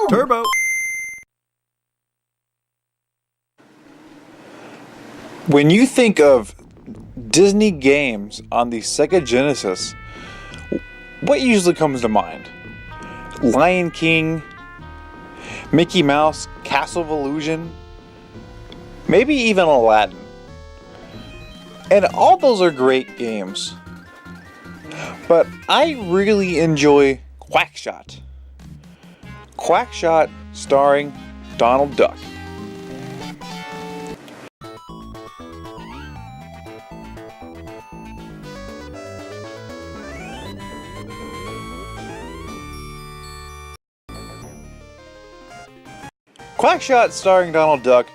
Turbo! When you think of Disney games on the Sega Genesis, what usually comes to mind? Lion King, Mickey Mouse, Castle of Illusion, maybe even Aladdin. And all those are great games. But I really enjoy Quackshot. Quackshot starring Donald Duck. Quackshot starring Donald Duck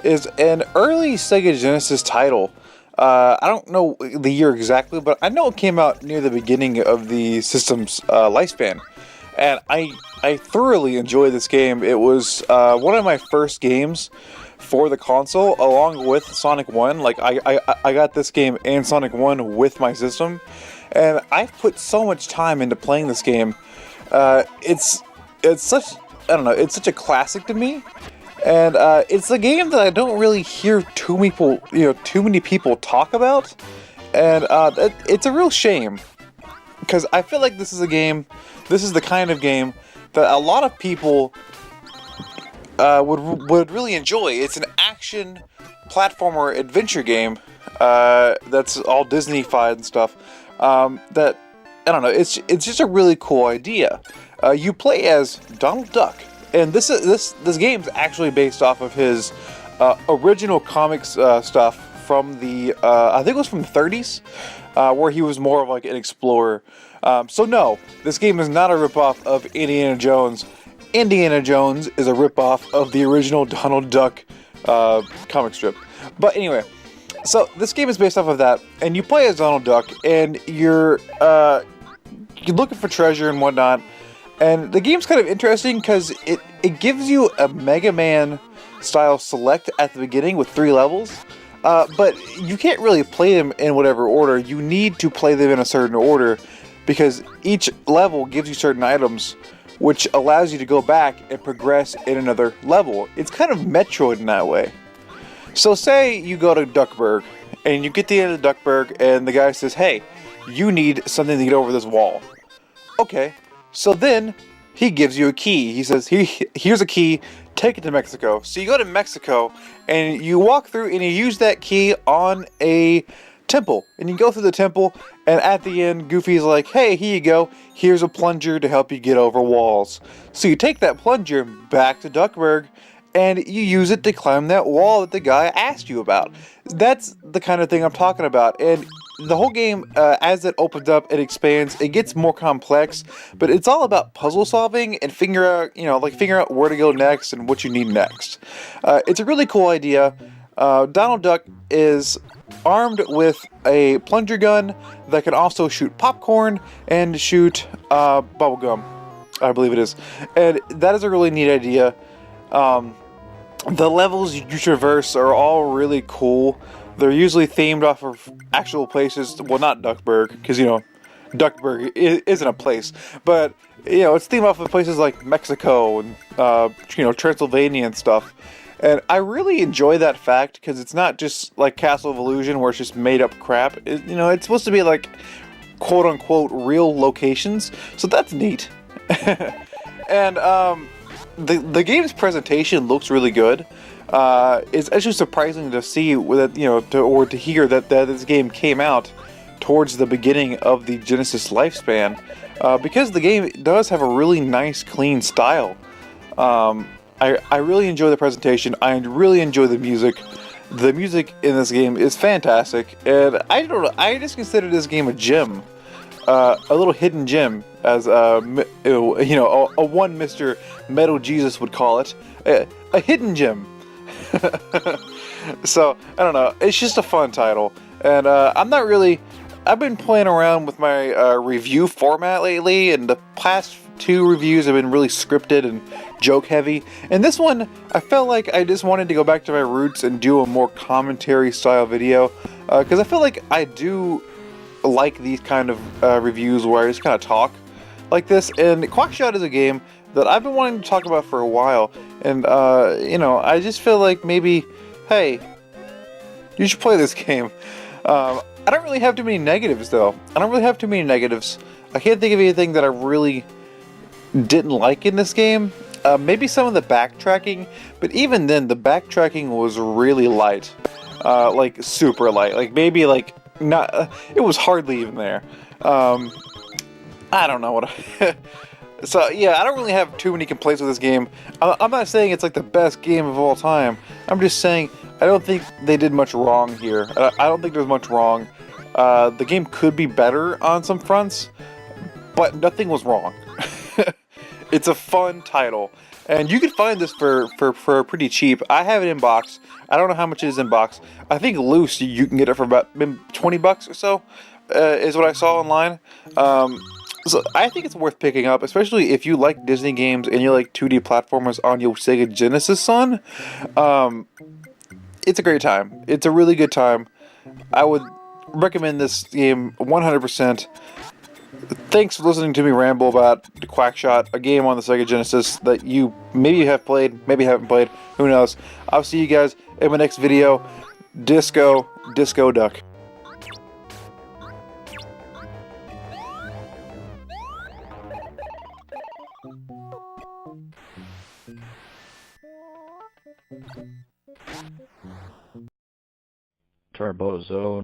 is an early Sega Genesis title. I don't know the year exactly, but I know it came out near the beginning of the system's lifespan. And I thoroughly enjoyed this game. It was one of my first games for the console, along with Sonic 1. Like, I got this game and Sonic 1 with my system. And I've put so much time into playing this game. It's such... I don't know, it's such a classic to me, and it's a game that I don't really hear too many people talk about, and it's a real shame, because I feel like this is the kind of game that a lot of people would really enjoy. It's an action platformer adventure game that's all Disney-fied and stuff. That I don't know, it's just a really cool idea. You play as Donald Duck, and this game's actually based off of his original comics stuff from the I think it was from the 30s, where he was more of like an explorer. So no, this game is not a ripoff of Indiana Jones. Indiana Jones is a ripoff of the original Donald Duck comic strip. But anyway, so this game is based off of that, and you play as Donald Duck, and you're looking for treasure and whatnot. And the game's kind of interesting because it gives you a Mega Man style select at the beginning with 3 levels, but you can't really play them in whatever order. You need to play them in a certain order because each level gives you certain items, which allows you to go back and progress in another level. It's kind of Metroid in that way. So say you go to Duckburg and you get to the end of Duckburg and the guy says, "Hey, you need something to get over this wall." Okay. So then, he gives you a key. He says, here's a key, take it to Mexico. So you go to Mexico, and you walk through, and you use that key on a temple. And you go through the temple, and at the end, Goofy's like, "Hey, here you go. Here's a plunger to help you get over walls." So you take that plunger back to Duckburg, and you use it to climb that wall that the guy asked you about. That's the kind of thing I'm talking about. And the whole game, as it opens up, it expands, it gets more complex, but it's all about puzzle solving and figure out where to go next and what you need next. It's a really cool idea. Donald Duck is armed with a plunger gun that can also shoot popcorn and shoot bubblegum, I believe it is. And that is a really neat idea. The levels you traverse are all really cool. They're usually themed off of actual places. Well, not Duckburg, because, Duckburg isn't a place. But, it's themed off of places like Mexico and, Transylvania and stuff. And I really enjoy that fact, because it's not just like Castle of Illusion, where it's just made up crap. It's supposed to be like, quote-unquote, real locations. So that's neat. And, the game's presentation looks really good. It's actually surprising to see that, or to hear that this game came out towards the beginning of the Genesis lifespan, because the game does have a really nice, clean style. I really enjoy the presentation. I really enjoy the music. The music in this game is fantastic, and I don't know. I just consider this game a gem, a little hidden gem, as a one Mr. Metal Jesus would call it, a hidden gem. So, I don't know, it's just a fun title, and I've been playing around with my review format lately, and the past 2 reviews have been really scripted and joke heavy, and this one, I felt like I just wanted to go back to my roots and do a more commentary style video, because I feel like I do like these kind of reviews where I just kind of talk. like this. And Quackshot is a game that I've been wanting to talk about for a while. And, you know, I just feel like maybe, hey, you should play this game. I don't really have too many negatives, though. I don't really have too many negatives. I can't think of anything that I really didn't like in this game. Maybe some of the backtracking, but even then, the backtracking was really light. Like, super light. Like, maybe, like, not... it was hardly even there. I don't know what I... So, yeah, I don't really have too many complaints with this game. I'm not saying it's, like, the best game of all time. I'm just saying I don't think they did much wrong here. I don't think there's much wrong. The game could be better on some fronts, but nothing was wrong. It's a fun title, and you can find this for pretty cheap. I have it in box. I don't know how much it is in box. I think loose you can get it for about maybe 20 bucks or so, is what I saw online. So I think it's worth picking up, especially if you like Disney games and you like 2D platformers on your Sega Genesis, son. It's a great time. It's a really good time. I would recommend this game 100%. Thanks for listening to me ramble about Quackshot, a game on the Sega Genesis that you maybe have played, maybe haven't played, who knows. I'll see you guys in my next video. Disco Duck. Turbo Zone.